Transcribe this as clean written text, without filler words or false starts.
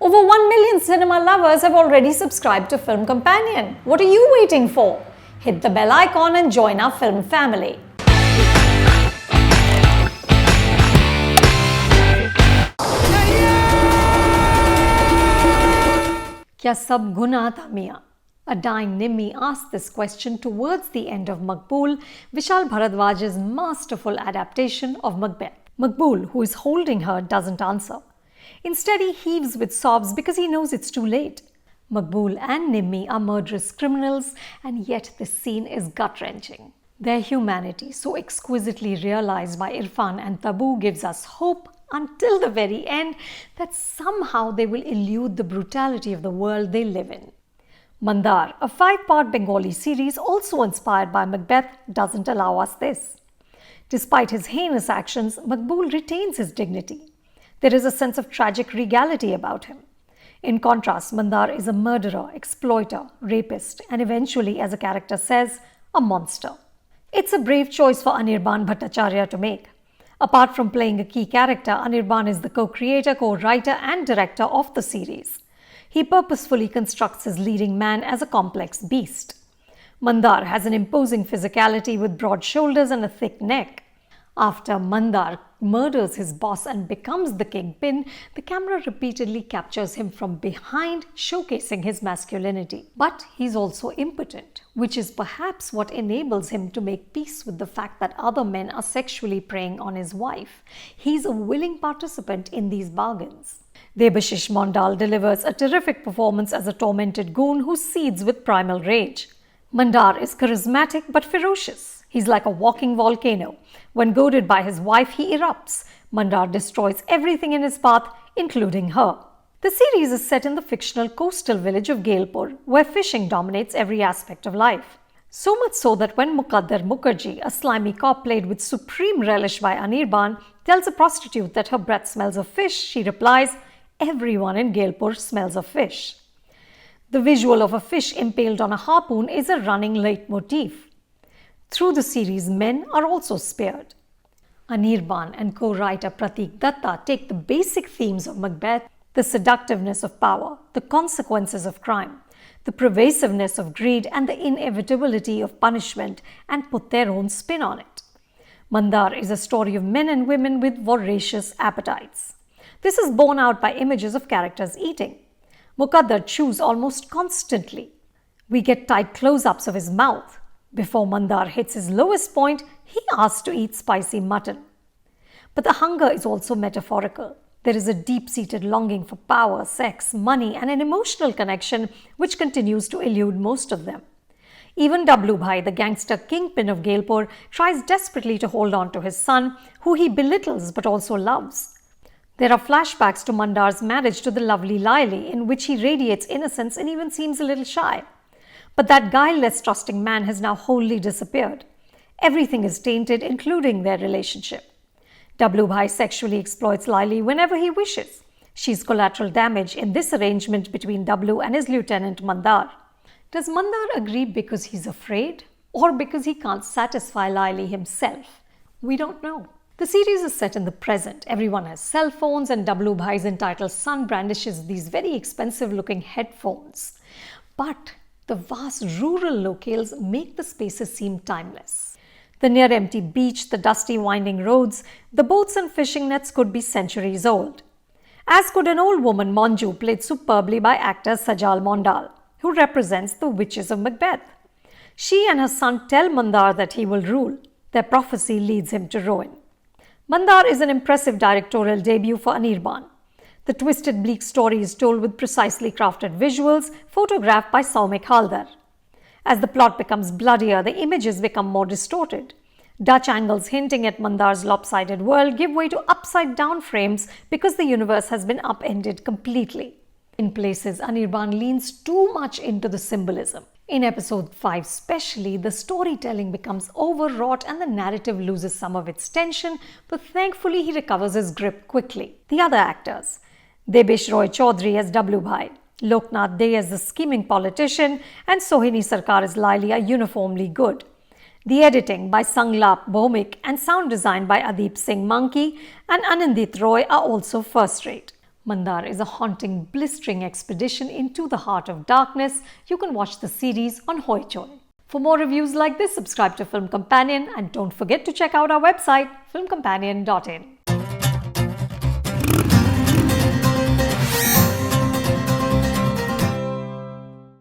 Over 1 million cinema lovers have already subscribed to Film Companion. What are you waiting for? Hit the bell icon and join our film family. Kya sab guna tha miyan? A dying Nimmi asked this question towards the end of Maqbool, Vishal Bharadwaj's masterful adaptation of Macbeth. Maqbool, who is holding her, doesn't answer. Instead, he heaves with sobs because he knows it's too late. Maqbool and Nimmi are murderous criminals, and yet this scene is gut-wrenching. Their humanity, so exquisitely realized by Irfan and Tabu, gives us hope until the very end that somehow they will elude the brutality of the world they live in. Mandaar, a 5-part Bengali series also inspired by Macbeth, doesn't allow us this. Despite his heinous actions, Maqbool retains his dignity. There is a sense of tragic regality about him. In contrast, Mandaar is a murderer, exploiter, rapist, and eventually, as a character says, a monster. It's a brave choice for Anirban Bhattacharya to make. Apart from playing a key character, Anirban is the co-creator, co-writer, and director of the series. He purposefully constructs his leading man as a complex beast. Mandaar has an imposing physicality with broad shoulders and a thick neck. After Mandaar murders his boss and becomes the kingpin, the camera repeatedly captures him from behind, showcasing his masculinity. But he's also impotent, which is perhaps what enables him to make peace with the fact that other men are sexually preying on his wife. He's a willing participant in these bargains. Debashish Mondal delivers a terrific performance as a tormented goon who seethes with primal rage. Mandaar is charismatic but ferocious. He's like a walking volcano. When goaded by his wife, he erupts. Mandaar destroys everything in his path, including her. The series is set in the fictional coastal village of Gailpur, where fishing dominates every aspect of life. So much so that when Muqaddar Mukherjee, a slimy cop played with supreme relish by Anirban, tells a prostitute that her breath smells of fish, she replies, "Everyone in Gailpur smells of fish." The visual of a fish impaled on a harpoon is a running leitmotif. Through the series, men are also spared. Anirban and co-writer Pratik Dutta take the basic themes of Macbeth, the seductiveness of power, the consequences of crime, the pervasiveness of greed, and the inevitability of punishment, and put their own spin on it. Mandaar is a story of men and women with voracious appetites. This is borne out by images of characters eating. Muqaddar chews almost constantly. We get tight close-ups of his mouth. Before Mandaar hits his lowest point, he asks to eat spicy mutton. But the hunger is also metaphorical. There is a deep-seated longing for power, sex, money, and an emotional connection which continues to elude most of them. Even W Bhai, the gangster kingpin of Gailpur, tries desperately to hold on to his son, who he belittles but also loves. There are flashbacks to Mandaar's marriage to the lovely Laili, in which he radiates innocence and even seems a little shy. But that guileless, trusting man has now wholly disappeared. Everything is tainted, including their relationship. W Bhai sexually exploits Laili whenever he wishes. She's collateral damage in this arrangement between W and his lieutenant Mandaar. Does Mandaar agree because he's afraid, or because he can't satisfy Laili himself? We don't know. The series is set in the present. Everyone has cell phones, and W Bhai's entitled son brandishes these very expensive-looking headphones. But the vast rural locales make the spaces seem timeless. The near-empty beach, the dusty winding roads, the boats and fishing nets could be centuries old. As could an old woman, Manju, played superbly by actor Sajal Mondal, who represents the witches of Macbeth. She and her son tell Mandaar that he will rule. Their prophecy leads him to ruin. Mandaar is an impressive directorial debut for Anirban. The twisted, bleak story is told with precisely crafted visuals, photographed by Soumik Haldar. As the plot becomes bloodier, the images become more distorted. Dutch angles hinting at Mandaar's lopsided world give way to upside-down frames because the universe has been upended completely. In places, Anirban leans too much into the symbolism. In episode 5 especially, the storytelling becomes overwrought and the narrative loses some of its tension, but thankfully he recovers his grip quickly. The other actors: Debesh Roy Chaudhary as W Bhai, Loknath Dey as the scheming politician, and Sohini Sarkar as Laili are uniformly good. The editing by Sanglap Bhomik and sound design by Adeep Singh Monkey and Anandit Roy are also first-rate. Mandar is a haunting, blistering expedition into the heart of darkness. You can watch the series on Hoichoi. For more reviews like this, subscribe to Film Companion and don't forget to check out our website, filmcompanion.in.